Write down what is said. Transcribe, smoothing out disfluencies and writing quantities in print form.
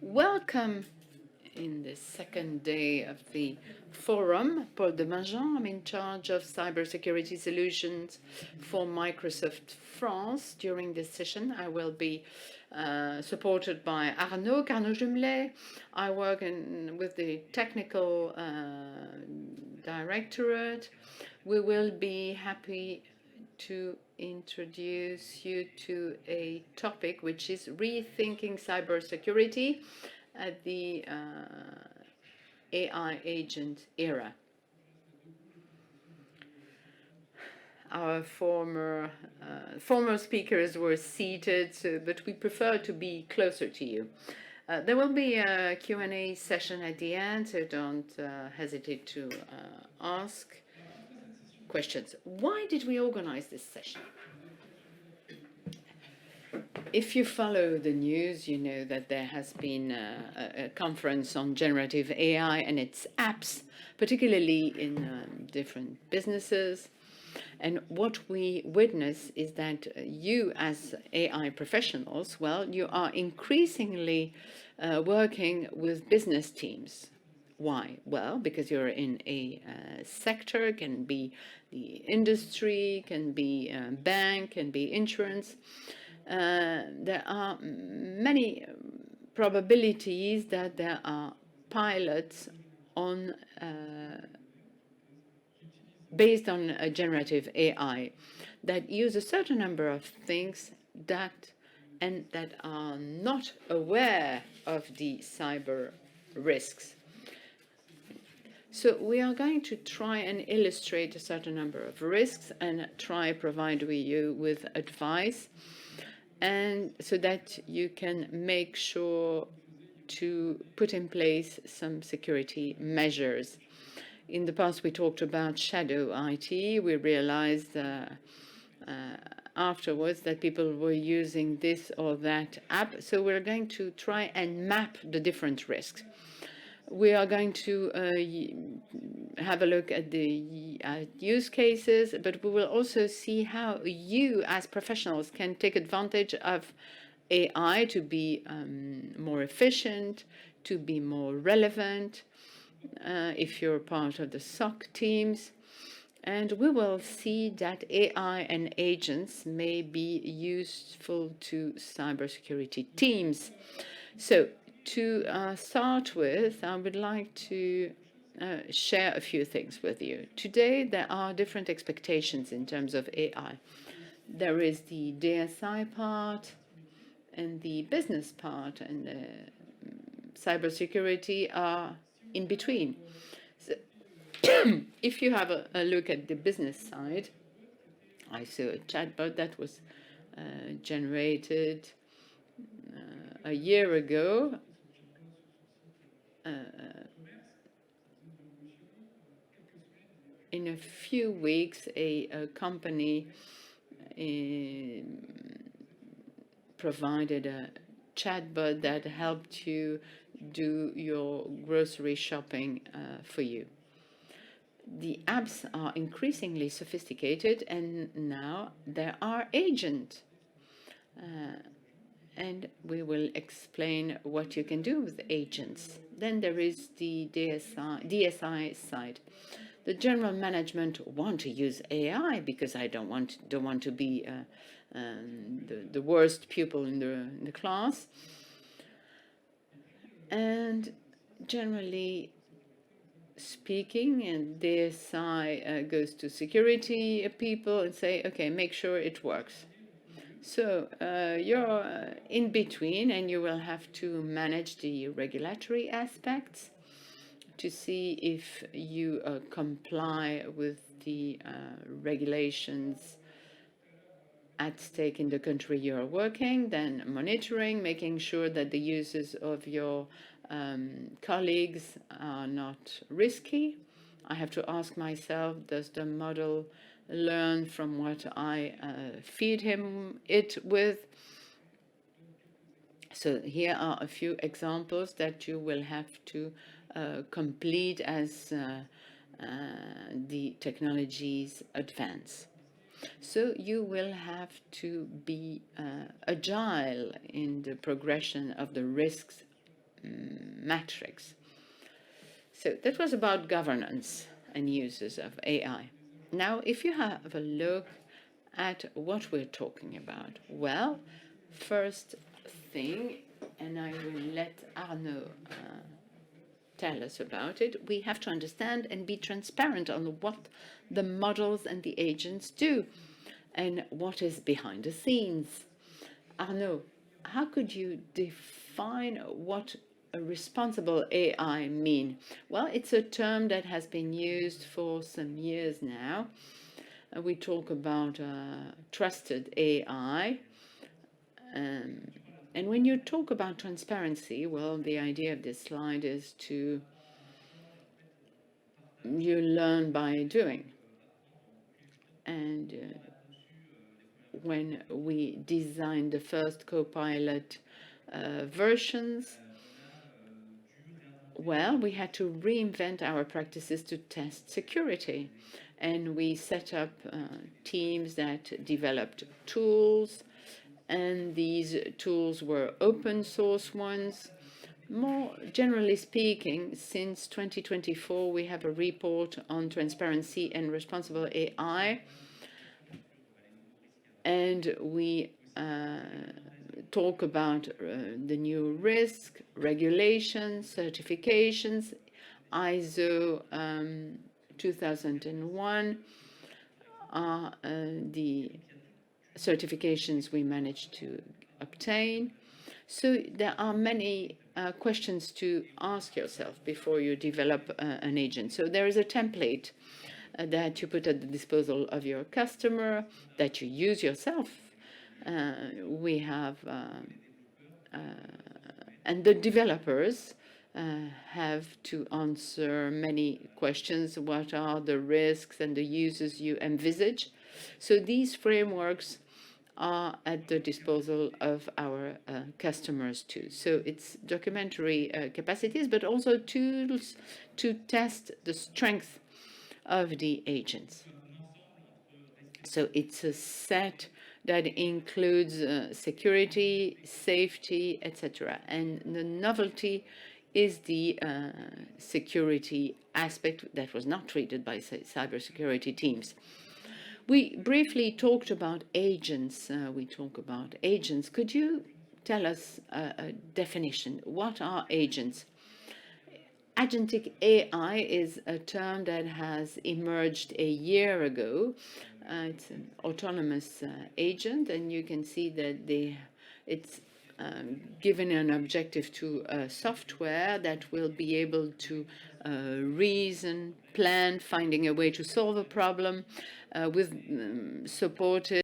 Welcome in the second day of the forum. Paul de Mangeon, I'm in charge of cybersecurity solutions for Microsoft France. During this session, I will be supported by Arnaud Jumelet. I work with the technical directorate. We will be happy to introduce you to a topic which is rethinking cybersecurity at the AI agent era. Our former speakers were seated, but we prefer to be closer to you. There will be a Q&A session at the end, so don't hesitate to ask questions. Why did we organize this session? If you follow the news, you know that there has been a conference on generative AI and its apps, particularly in different businesses. And what we witness is that you as AI professionals, well, you are increasingly working with business teams. Why? Well, because you're in a sector, can be the industry, can be bank, can be insurance. There are many probabilities that there are pilots on based on a generative AI that use a certain number of things that are not aware of the cyber risks. So we are going to try and illustrate a certain number of risks and try provide you with advice, and so that you can make sure to put in place some security measures. In the past, we talked about shadow IT. We realized afterwards that people were using this or that app. So we're going to try and map the different risks. We are going to have a look at the use cases, but we will also see how you as professionals can take advantage of AI to be more efficient, to be more relevant, if you're part of the SOC teams. And we will see that AI and agents may be useful to cybersecurity teams. So to start with, I would like to share a few things with you. Today, there are different expectations in terms of AI. There is the DSI part and the business part, and cybersecurity are in between. So if you have a look at the business side, I saw a chatbot that was generated a year ago. In a few weeks, a company provided a chatbot that helped you do your grocery shopping for you. The apps are increasingly sophisticated, and now there are agents. And we will explain what you can do with agents. Then there is the DSI side. The general management want to use AI because I don't want to be the worst pupil in the class. And generally speaking, and DSI goes to security people and say, okay, make sure it works. So you're in between, and you will have to manage the regulatory aspects to see if you comply with the regulations at stake in the country you're working, then monitoring, making sure that the uses of your colleagues are not risky. I have to ask myself, does the model learn from what I feed it with? So here are a few examples that you will have to complete as the technologies advance. So you will have to be agile in the progression of the risks matrix. So that was about governance and uses of AI. Now, if you have a look at what we're talking about, well, first thing, and I will let Arnaud tell us about it, we have to understand and be transparent on what the models and the agents do and what is behind the scenes. Arnaud, how could you define what a responsible AI mean? Well, it's a term that has been used for some years now. We talk about trusted AI. And when you talk about transparency, well, the idea of this slide is to you learn by doing. And when we designed the first Copilot versions, well, we had to reinvent our practices to test security. And we set up teams that developed tools, and these tools were open source ones. More generally speaking, since 2024, we have a report on transparency and responsible AI, and we talk about the new risk, regulations, certifications, ISO 2001 are the certifications we managed to obtain. So there are many questions to ask yourself before you develop an agent. So there is a template that you put at the disposal of your customer, that you use yourself. We have, and the developers have to answer many questions. What are the risks and the uses you envisage? So these frameworks are at the disposal of our customers too. So it's documentary capacities, but also tools to test the strength of the agents. So it's a set that includes security, safety, etc. And the novelty is the security aspect that was not treated by cybersecurity teams. We briefly talked about agents. We talk about agents. Could you tell us a definition? What are agents? Agentic AI is a term that has emerged a year ago. It's an autonomous agent, and you can see that it's given an objective to software that will be able to reason, plan, finding a way to solve a problem with supported